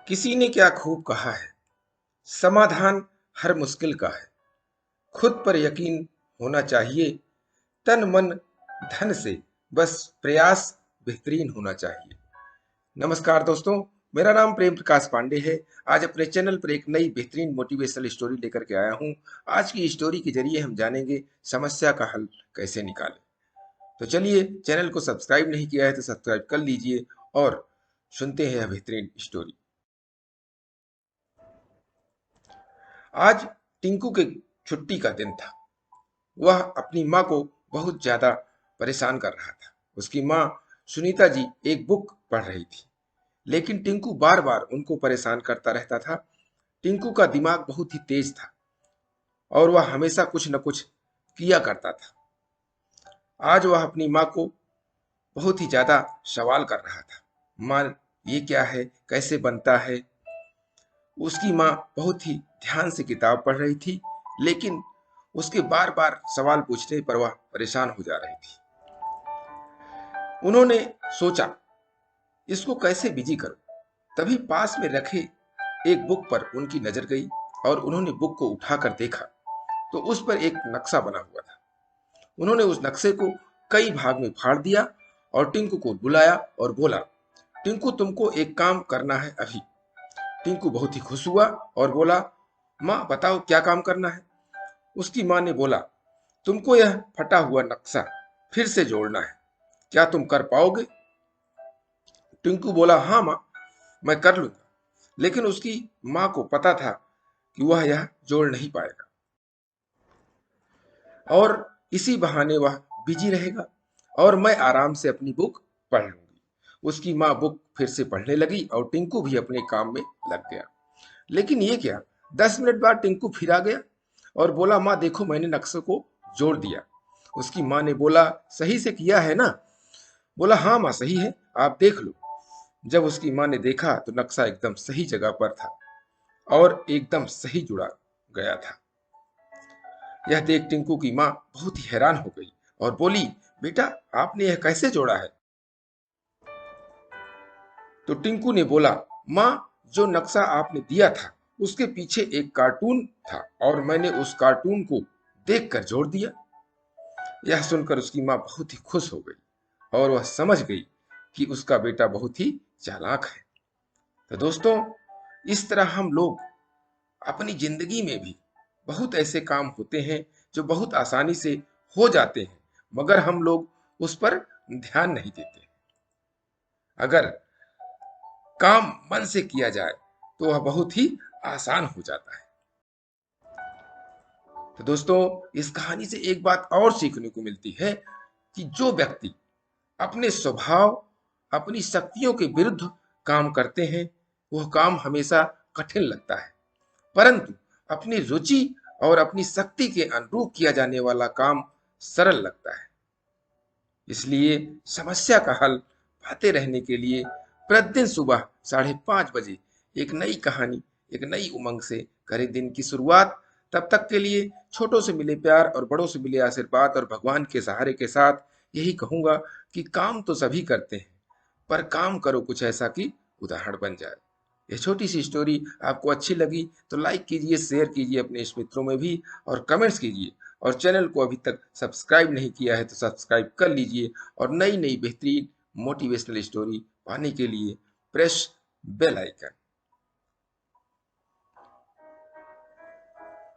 किसी ने क्या खूब कहा है, समाधान हर मुश्किल का है। खुद पर यकीन होना चाहिए, तन मन धन से बस प्रयास बेहतरीन होना चाहिए। नमस्कार दोस्तों, मेरा नाम प्रेम प्रकाश पांडे है। आज अपने चैनल पर एक नई बेहतरीन मोटिवेशनल स्टोरी लेकर के आया हूं। आज की स्टोरी के जरिए हम जानेंगे समस्या का हल कैसे निकालें। तो चलिए, चैनल को सब्सक्राइब नहीं किया है तो सब्सक्राइब कर लीजिए और सुनते हैं यह बेहतरीन स्टोरी। आज टिंकू के छुट्टी का दिन था। वह अपनी माँ को बहुत ज्यादा परेशान कर रहा था। उसकी माँ सुनीता जी एक बुक पढ़ रही थी, लेकिन टिंकू बार बार उनको परेशान करता रहता था। टिंकू का दिमाग बहुत ही तेज था और वह हमेशा कुछ न कुछ किया करता था। आज वह अपनी माँ को बहुत ही ज्यादा सवाल कर रहा था। माँ, ये क्या है, कैसे बनता है? उसकी माँ बहुत ही ध्यान से किताब पढ़ रही थी, लेकिन उसके बार बार सवाल पूछने पर वह परेशान हो जा रही थी। उन्होंने सोचा, इसको कैसे बिजी करूं। तभी पास में रखे एक बुक पर उनकी नजर गई और उन्होंने बुक को उठाकर देखा तो उस पर एक नक्शा बना हुआ था। उन्होंने उस नक्शे को कई भाग में फाड़ दिया और टिंकू को बुलाया और बोला, टिंकू, तुमको एक काम करना है अभी। टिंकू बहुत ही खुश हुआ और बोला, माँ बताओ क्या काम करना है। उसकी माँ ने बोला, तुमको यह फटा हुआ नक्शा फिर से जोड़ना है, क्या तुम कर पाओगे? टिंकू बोला, हाँ माँ, मैं कर लूंगा। लेकिन उसकी माँ को पता था कि वह यह जोड़ नहीं पाएगा और इसी बहाने वह बिजी रहेगा और मैं आराम से अपनी बुक पढ़ लूंगी। उसकी माँ बुक फिर से पढ़ने लगी और टिंकू भी अपने काम में लग गया। लेकिन ये क्या, 10 मिनट बाद टिंकू फिर आ गया और बोला, माँ देखो, मैंने नक्शे को जोड़ दिया। उसकी माँ ने बोला, सही से किया है ना? बोला, हाँ माँ, सही है, आप देख लो। जब उसकी माँ ने देखा तो नक्शा एकदम सही जगह पर था और एकदम सही जुड़ा गया था। यह देख टिंकू की माँ बहुत ही हैरान हो गई और बोली, बेटा, आपने यह कैसे जोड़ा है? तो टिंकू ने बोला, माँ, जो नक्शा आपने दिया था उसके पीछे एक कार्टून था और मैंने उस कार्टून को देखकर जोड़ दिया। यह सुनकर उसकी माँ बहुत ही खुश हो गई और वह समझ गई कि उसका बेटा बहुत ही चालाक है। तो दोस्तों, इस तरह हम लोग अपनी जिंदगी में भी बहुत ऐसे काम होते हैं जो बहुत आसानी से हो जाते हैं, मगर हम लोग उस पर ध्यान नहीं देते। अगर काम मन से किया जाए तो वह बहुत ही आसान हो जाता है। तो दोस्तों, इस कहानी से एक बात और सीखने को मिलती है कि जो व्यक्ति अपने स्वभाव, अपनी शक्तियों के विरुद्ध काम करते हैं, वह काम हमेशा कठिन लगता है, परंतु अपनी रुचि और अपनी शक्ति के अनुरूप किया जाने वाला काम सरल लगता है। इसलिए समस्या का हल पाते रहने के लिए प्रतिदिन सुबह 5:30 बजे एक नई कहानी, एक नई उमंग से करें दिन की शुरुआत। तब तक के लिए छोटों से मिले प्यार और बड़ों से मिले आशीर्वाद और भगवान के सहारे के साथ यही कहूंगा कि काम तो सभी करते हैं, पर काम करो कुछ ऐसा कि उदाहरण बन जाए। ये छोटी सी स्टोरी आपको अच्छी लगी तो लाइक कीजिए, शेयर कीजिए अपने इस मित्रों में भी और कमेंट्स कीजिए। और चैनल को अभी तक सब्सक्राइब नहीं किया है तो सब्सक्राइब कर लीजिए और नई नई बेहतरीन मोटिवेशनल स्टोरी पाने के लिए प्रेस बेल आइकन।